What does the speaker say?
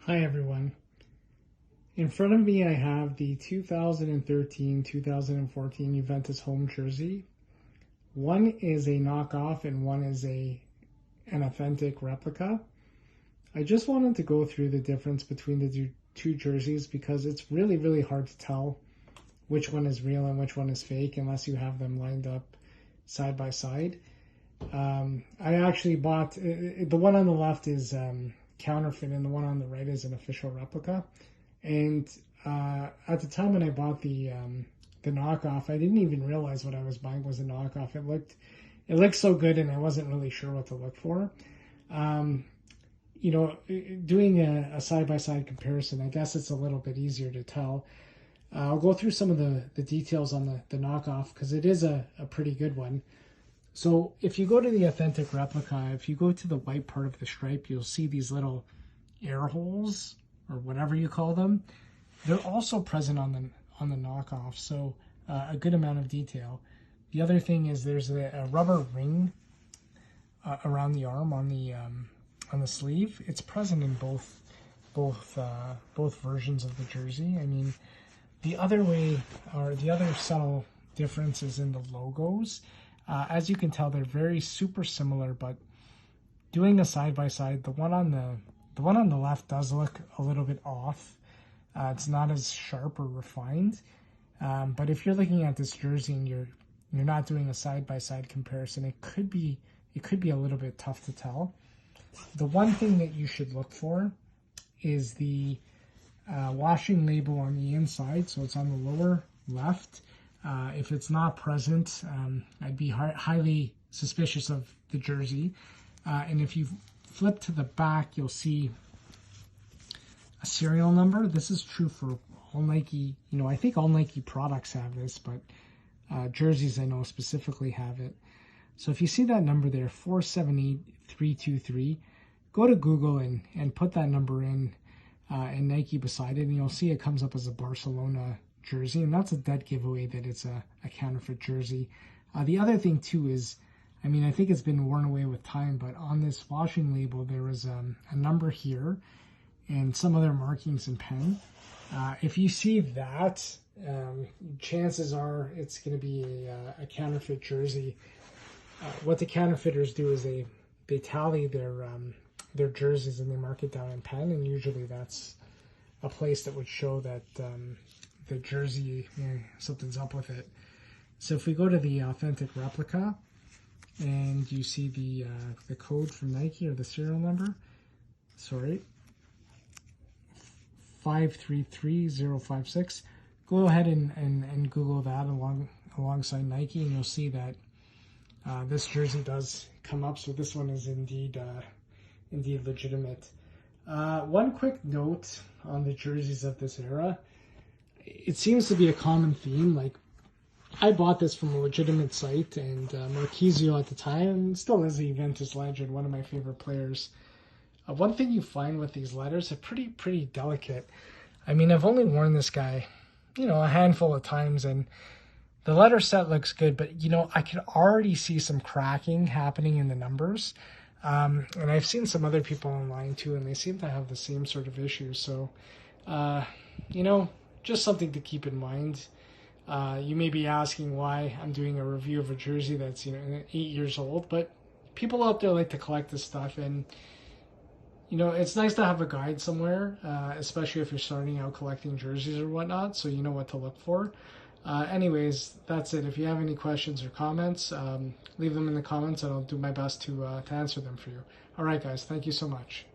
Hi everyone. In front of me I have the 2013-2014 Juventus Home jersey. One is a knockoff and one is an authentic replica. I just wanted to go through the difference between the two jerseys because it's really hard to tell which one is real and which one is fake unless you have them lined up side by side. I actually bought, the one on the left is counterfeit and the one on the right is an official replica. And at the time when I bought the knockoff, I didn't even realize what I was buying was a knockoff. It looked so good, and I wasn't really sure what to look for. Doing a side-by-side comparison, I guess it's a little bit easier to tell. I'll go through some of the details on the knockoff because it is a pretty good one. So if you go to the authentic replica, if you go to the white part of the stripe, you'll see these little air holes or whatever you call them. They're also present on the knockoff, so a good amount of detail. The other thing is there's a rubber ring around the arm on the sleeve. It's present in both versions of the jersey. I mean, the other subtle difference is in the logos. As you can tell, they're very super similar, but doing a side-by-side, the one on the left does look a little bit off. It's not as sharp or refined. But if you're looking at this jersey and you're not doing a side-by-side comparison, it could be a little bit tough to tell. The one thing that you should look for is the washing label on the inside. So it's on the lower left. If it's not present, I'd be highly suspicious of the jersey. And if you flip to the back, you'll see a serial number. This is true for all Nike. I think all Nike products have this, but jerseys I know specifically have it. So if you see that number there, 478323, go to Google and put that number in and Nike beside it, and you'll see it comes up as a Barcelona jersey, and that's a dead giveaway that it's a counterfeit jersey. The other thing too is, I think it's been worn away with time, but on this washing label there was a number here and some other markings in pen. If you see that, chances are it's going to be a counterfeit jersey. What the counterfeiters do is they tally their jerseys and they mark it down in pen, and usually that's a place that would show that the jersey, something's up with it. So if we go to the authentic replica and you see the code from Nike or the serial number, 533056, go ahead and Google that alongside Nike, and you'll see that this jersey does come up. So this one is indeed legitimate. One quick note on the jerseys of this era. It seems to be a common theme. Like, I bought this from a legitimate site, and Marquisio at the time still is a Juventus legend, one of my favorite players. One thing you find with these letters are pretty delicate. I've only worn this guy, a handful of times, and the letter set looks good, but I can already see some cracking happening in the numbers. And I've seen some other people online too, and they seem to have the same sort of issues. So, just something to keep in mind. You may be asking why I'm doing a review of a jersey that's 8 years old, but people out there like to collect this stuff, and it's nice to have a guide somewhere, especially if you're starting out collecting jerseys or whatnot, so you know what to look for. Anyways, that's it. If you have any questions or comments, leave them in the comments, and I'll do my best to answer them for you. All right, guys, thank you so much.